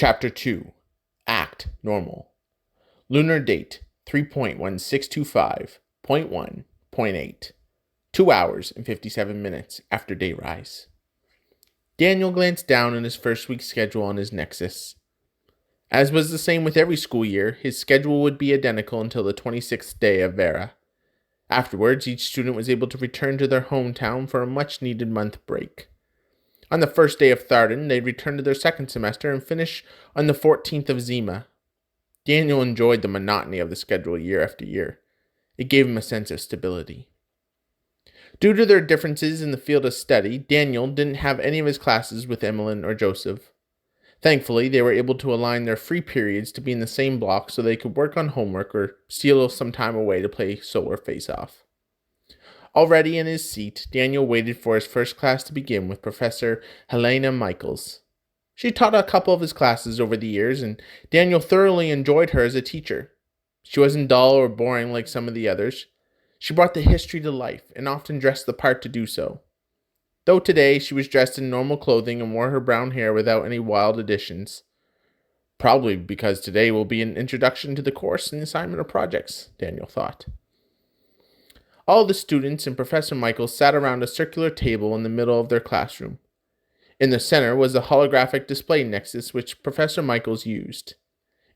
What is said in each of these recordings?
Chapter 2. Act Normal. Lunar date 3.1625.1.8. 2 hours and 57 minutes after day rise. Daniel glanced down at his first week's schedule on his Nexus. As was the same with every school year, his schedule would be identical until the 26th day of Vera. Afterwards, each student was able to return to their hometown for a much-needed month break. On the first day of Tharden, they'd return to their second semester and finish on the 14th of Zima. Daniel enjoyed the monotony of the schedule year after year. It gave him a sense of stability. Due to their differences in the field of study, Daniel didn't have any of his classes with Emmeline or Joseph. Thankfully, they were able to align their free periods to be in the same block so they could work on homework or steal some time away to play Solar Faceoff. Already in his seat, Daniel waited for his first class to begin with Professor Helena Michaels. She taught a couple of his classes over the years, and Daniel thoroughly enjoyed her as a teacher. She wasn't dull or boring like some of the others. She brought the history to life, and often dressed the part to do so. Though today she was dressed in normal clothing and wore her brown hair without any wild additions. Probably because today will be an introduction to the course and assignment of projects, Daniel thought. All the students and Professor Michaels sat around a circular table in the middle of their classroom. In the center was a holographic display nexus which Professor Michaels used.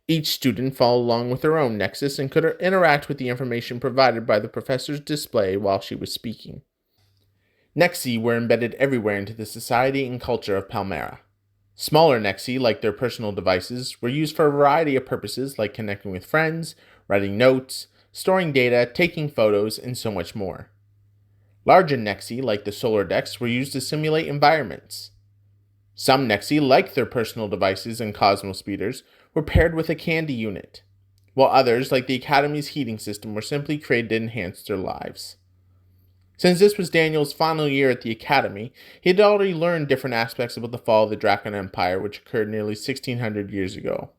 Each student followed along with their own nexus and could interact with the information provided by the professor's display while she was speaking. Nexi were embedded everywhere into the society and culture of Palmara. Smaller Nexi, like their personal devices, were used for a variety of purposes like connecting with friends, writing notes, storing data, taking photos, and so much more. Larger Nexi, like the solar decks, were used to simulate environments. Some Nexi, like their personal devices and cosmospeeders, were paired with a candy unit, while others, like the Academy's heating system, were simply created to enhance their lives. Since this was Daniel's final year at the Academy, he had already learned different aspects about the fall of the Drakon Empire, which occurred nearly 1600 years ago.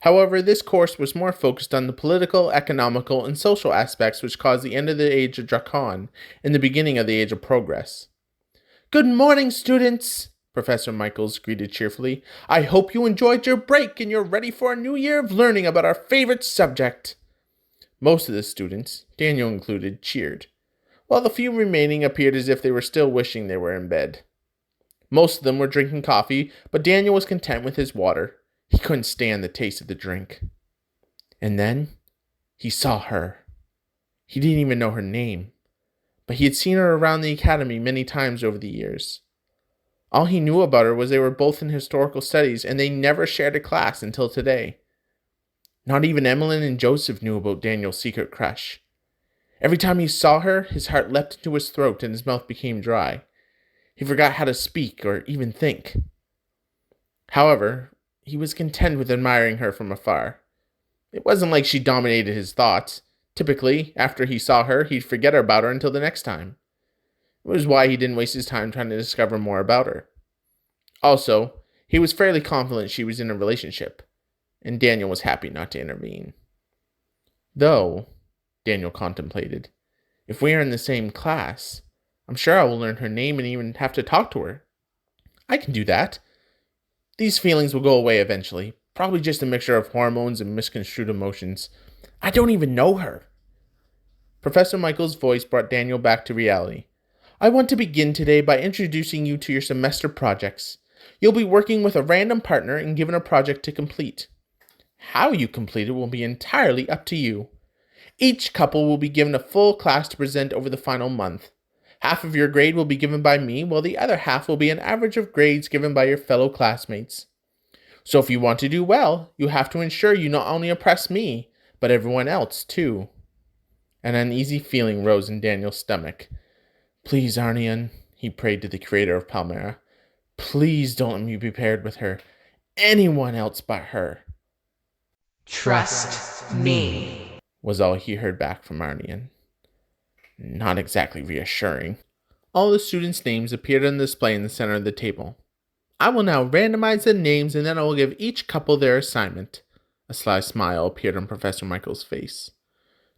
However, this course was more focused on the political, economical, and social aspects which caused the end of the Age of Drakon and the beginning of the Age of Progress. "Good morning, students!" Professor Michaels greeted cheerfully. "I hope you enjoyed your break and you're ready for a new year of learning about our favorite subject." Most of the students, Daniel included, cheered, while the few remaining appeared as if they were still wishing they were in bed. Most of them were drinking coffee, but Daniel was content with his water. He couldn't stand the taste of the drink. And then he saw her. He didn't even know her name, but he had seen her around the Academy many times over the years. All he knew about her was they were both in historical studies, and they never shared a class until today. Not even Emmeline and Joseph knew about Daniel's secret crush. Every time he saw her, his heart leapt into his throat and his mouth became dry. He forgot how to speak or even think. However, he was content with admiring her from afar. It wasn't like she dominated his thoughts. Typically, after he saw her, he'd forget about her until the next time. It was why he didn't waste his time trying to discover more about her. Also, he was fairly confident she was in a relationship, and Daniel was happy not to intervene. Though, Daniel contemplated, if we are in the same class, I'm sure I will learn her name and even have to talk to her. I can do that. These feelings will go away eventually, probably just a mixture of hormones and misconstrued emotions. I don't even know her. Professor Michaels' voice brought Daniel back to reality. I want to begin today by introducing you to your semester projects. You'll be working with a random partner and given a project to complete. How you complete it will be entirely up to you. Each couple will be given a full class to present over the final month. Half of your grade will be given by me, while the other half will be an average of grades given by your fellow classmates. So if you want to do well, you have to ensure you not only impress me, but everyone else too. An uneasy feeling rose in Daniel's stomach. Please, Arnion, he prayed to the creator of Palmara. Please don't let me be paired with her. Anyone else but her. Trust me, was all he heard back from Arnion. Not exactly reassuring. All the students' names appeared on display in the center of the table. I will now randomize the names and then I will give each couple their assignment. A sly smile appeared on Professor Michaels' face.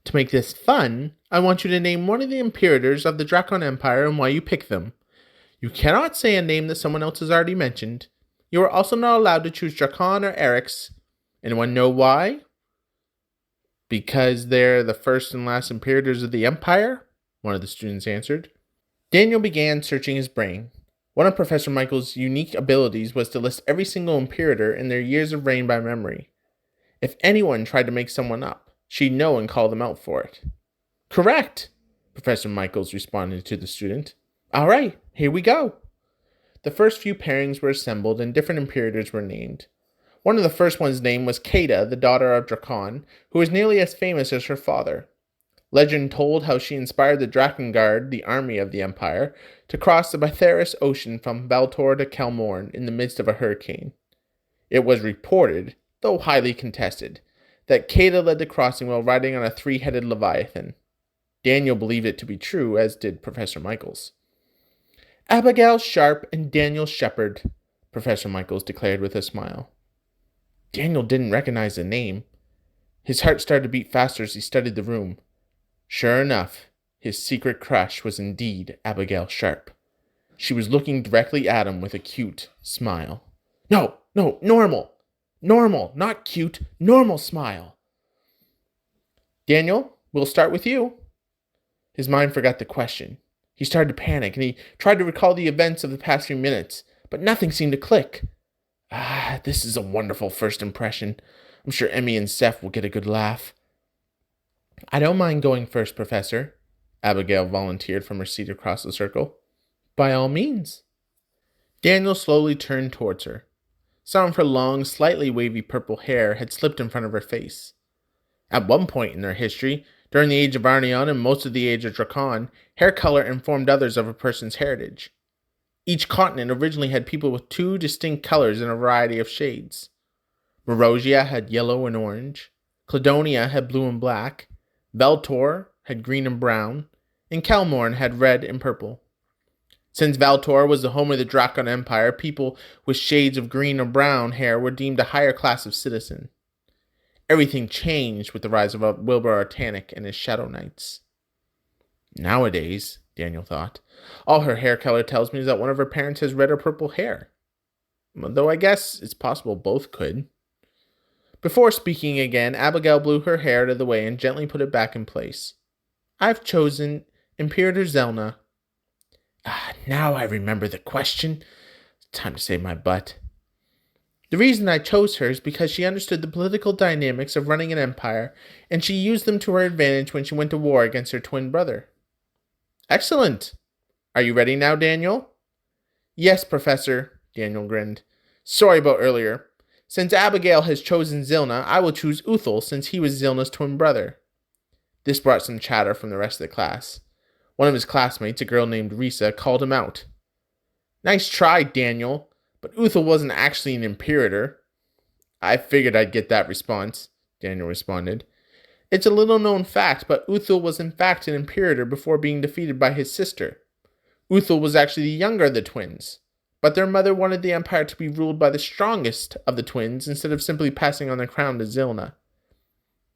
To make this fun, I want you to name one of the Imperators of the Drakon Empire and why you pick them. You cannot say a name that someone else has already mentioned. You are also not allowed to choose Drakon or Areyx. Anyone know why? Because they're the first and last Imperators of the Empire? One of the students answered. Daniel began searching his brain. One of Professor Michael's unique abilities was to list every single Imperator and their years of reign by memory. If anyone tried to make someone up, she'd know and call them out for it. Correct, Professor Michaels responded to the student. All right, here we go. The first few pairings were assembled and different Imperators were named. One of the first one's name was Kaida, the daughter of Drakon, who was nearly as famous as her father. Legend told how she inspired the Drakon Guard, the army of the Empire, to cross the Batharis Ocean from Valtor to Kelmorn in the midst of a hurricane. It was reported, though highly contested, that Kaida led the crossing while riding on a three-headed leviathan. Daniel believed it to be true, as did Professor Michaels. Abigale Sharpe and Daniel Sheppard, Professor Michaels declared with a smile. Daniel didn't recognize the name. His heart started to beat faster as he studied the room. Sure enough, his secret crush was indeed Abigale Sharpe. She was looking directly at him with a cute smile. No, normal. Normal, not cute, normal smile. Daniel, we'll start with you. His mind forgot the question. He started to panic, and he tried to recall the events of the past few minutes, but nothing seemed to click. This is a wonderful first impression. I'm sure Emmy and Seth will get a good laugh. I don't mind going first, Professor, Abigale volunteered from her seat across the circle. By all means. Daniel slowly turned towards her. Some of her long, slightly wavy purple hair had slipped in front of her face. At one point in their history, during the age of Arnion and most of the age of Drakon, hair color informed others of a person's heritage. Each continent originally had people with two distinct colors in a variety of shades. Merosia had yellow and orange, Cladonia had blue and black, Valtor had green and brown, and Kelmorn had red and purple. Since Valtor was the home of the Drakon Empire, people with shades of green or brown hair were deemed a higher class of citizen. Everything changed with the rise of Wilbur Artanikst and his Shadow Knights. Nowadays, Daniel thought, all her hair color tells me is that one of her parents has red or purple hair. Though I guess it's possible both could. Before speaking again, Abigale blew her hair out of the way and gently put it back in place. I've chosen Imperator Zelna. Now I remember the question. Time to save my butt. The reason I chose her is because she understood the political dynamics of running an empire, and she used them to her advantage when she went to war against her twin brother. Excellent. Are you ready now, Daniel? Yes, Professor, Daniel grinned. Sorry about earlier. Since Abigale has chosen Zilna, I will choose Uthal since he was Zilna's twin brother. This brought some chatter from the rest of the class. One of his classmates, a girl named Risa, called him out. Nice try, Daniel, but Uthal wasn't actually an Imperator. I figured I'd get that response, Daniel responded. It's a little-known fact, but Uthal was in fact an Imperator before being defeated by his sister. Uthal was actually the younger of the twins, but their mother wanted the Empire to be ruled by the strongest of the twins instead of simply passing on the crown to Zilna.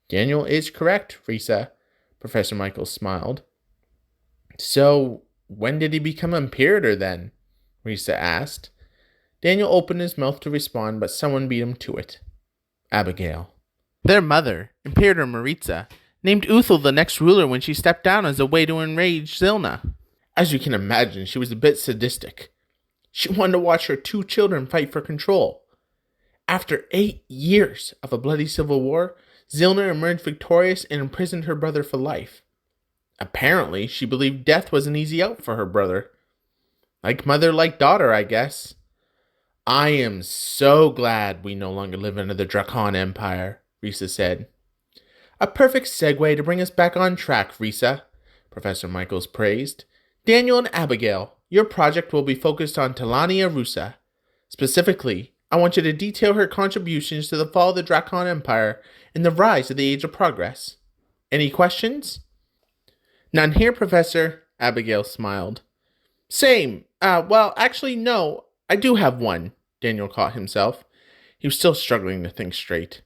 Daniel is correct, Risa, Professor Michaels smiled. So, when did he become Imperator then? Risa asked. Daniel opened his mouth to respond, but someone beat him to it. Abigale. Their mother, Imperator Maritza, named Uthal the next ruler when she stepped down as a way to enrage Zilna. As you can imagine, she was a bit sadistic. She wanted to watch her two children fight for control. After 8 years of a bloody civil war, Zilna emerged victorious and imprisoned her brother for life. Apparently, she believed death was an easy out for her brother. Like mother, like daughter, I guess. I am so glad we no longer live under the Drakon Empire, Risa said. A perfect segue to bring us back on track, Risa, Professor Michaels praised. Daniel and Abigale, your project will be focused on Talania Rusa. Specifically, I want you to detail her contributions to the fall of the Drakon Empire and the rise of the Age of Progress. Any questions? None here, Professor, Abigale smiled. Same. Actually, no. I do have one, Daniel caught himself. He was still struggling to think straight.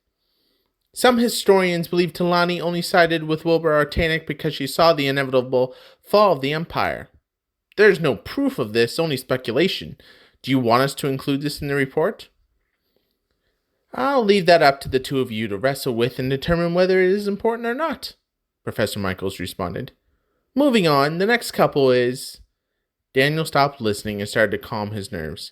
Some historians believe Talani only sided with Wilbur Artanikst because she saw the inevitable fall of the Empire. There is no proof of this, only speculation. Do you want us to include this in the report? I'll leave that up to the two of you to wrestle with and determine whether it is important or not, Professor Michaels responded. Moving on, the next couple is... Daniel stopped listening and started to calm his nerves.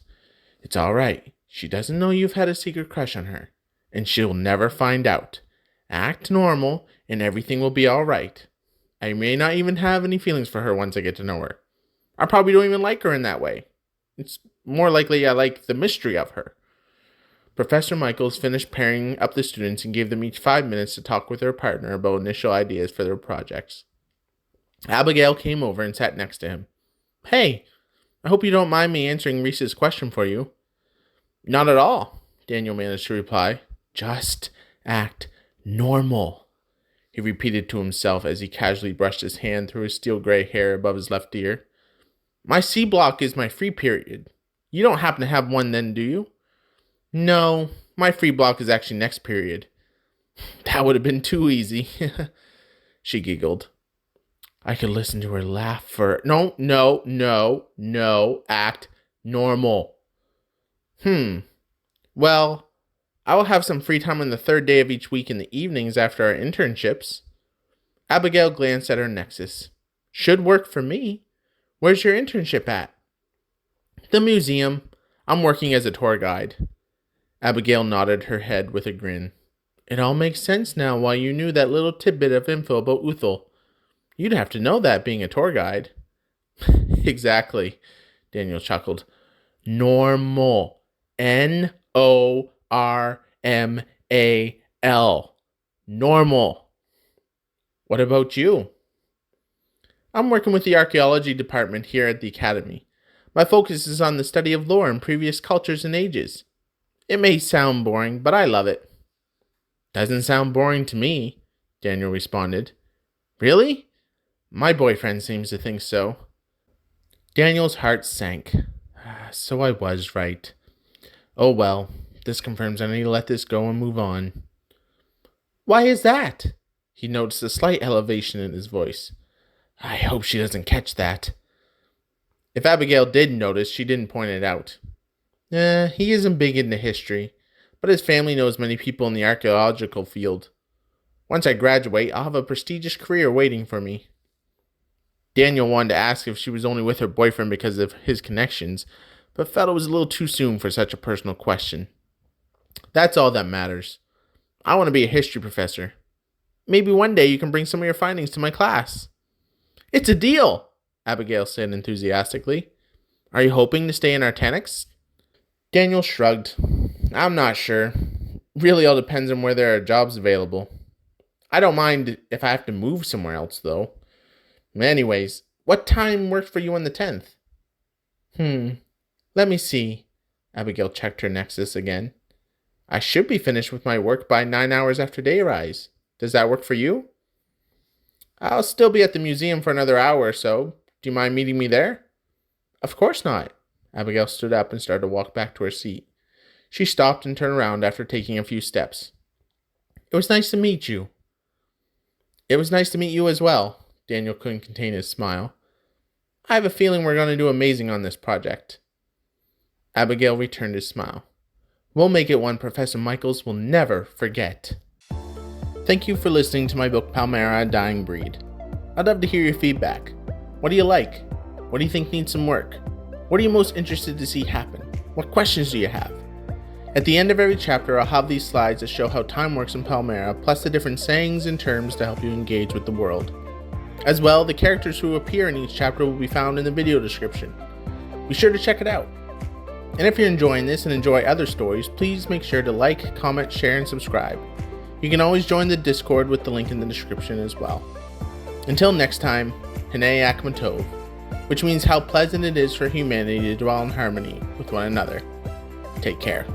It's all right. She doesn't know you've had a secret crush on her, and she'll never find out. Act normal, and everything will be all right. I may not even have any feelings for her once I get to know her. I probably don't even like her in that way. It's more likely I like the mystery of her. Professor Michaels finished pairing up the students and gave them each 5 minutes to talk with their partner about initial ideas for their projects. Abigale came over and sat next to him. Hey, I hope you don't mind me answering Reese's question for you. Not at all, Daniel managed to reply. Just act normal, he repeated to himself as he casually brushed his hand through his steel gray hair above his left ear. My C block is my free period. You don't happen to have one then, do you? No, my free block is actually next period. That would have been too easy, she giggled. I could listen to her laugh for... No, act normal. Well, I will have some free time on the third day of each week in the evenings after our internships. Abigale glanced at her nexus. Should work for me. Where's your internship at? The museum. I'm working as a tour guide. Abigale nodded her head with a grin. It all makes sense now why you knew that little tidbit of info about Uthal. You'd have to know that being a tour guide. Exactly, Daniel chuckled. Normal. Normal. Normal. What about you? I'm working with the archaeology department here at the academy. My focus is on the study of lore in previous cultures and ages. It may sound boring, but I love it. Doesn't sound boring to me, Daniel responded. Really? My boyfriend seems to think so. Daniel's heart sank. So I was right. Oh well, this confirms I need to let this go and move on. Why is that? He noticed a slight elevation in his voice. I hope she doesn't catch that. If Abigale did notice, she didn't point it out. He isn't big into history, but his family knows many people in the archaeological field. Once I graduate, I'll have a prestigious career waiting for me. Daniel wanted to ask if she was only with her boyfriend because of his connections, but felt it was a little too soon for such a personal question. That's all that matters. I want to be a history professor. Maybe one day you can bring some of your findings to my class. It's a deal, Abigale said enthusiastically. Are you hoping to stay in Artanikst? Daniel shrugged. I'm not sure. Really all depends on where there are jobs available. I don't mind if I have to move somewhere else, though. Anyways, what time works for you on the 10th? Let me see. Abigale checked her nexus again. I should be finished with my work by 9 hours after dayrise. Does that work for you? I'll still be at the museum for another hour or so. Do you mind meeting me there? Of course not. Abigale stood up and started to walk back to her seat. She stopped and turned around after taking a few steps. It was nice to meet you. It was nice to meet you as well. Daniel couldn't contain his smile. I have a feeling we're going to do amazing on this project. Abigale returned his smile. We'll make it one Professor Michaels will never forget. Thank you for listening to my book Palmara, A Dying Breed. I'd love to hear your feedback. What do you like? What do you think needs some work? What are you most interested to see happen? What questions do you have? At the end of every chapter, I'll have these slides that show how time works in Palmara, plus the different sayings and terms to help you engage with the world. As well, the characters who appear in each chapter will be found in the video description. Be sure to check it out. And if you're enjoying this and enjoy other stories, please make sure to like, comment, share, and subscribe. You can always join the Discord with the link in the description as well. Until next time, Hine Akmatov, which means how pleasant it is for humanity to dwell in harmony with one another. Take care.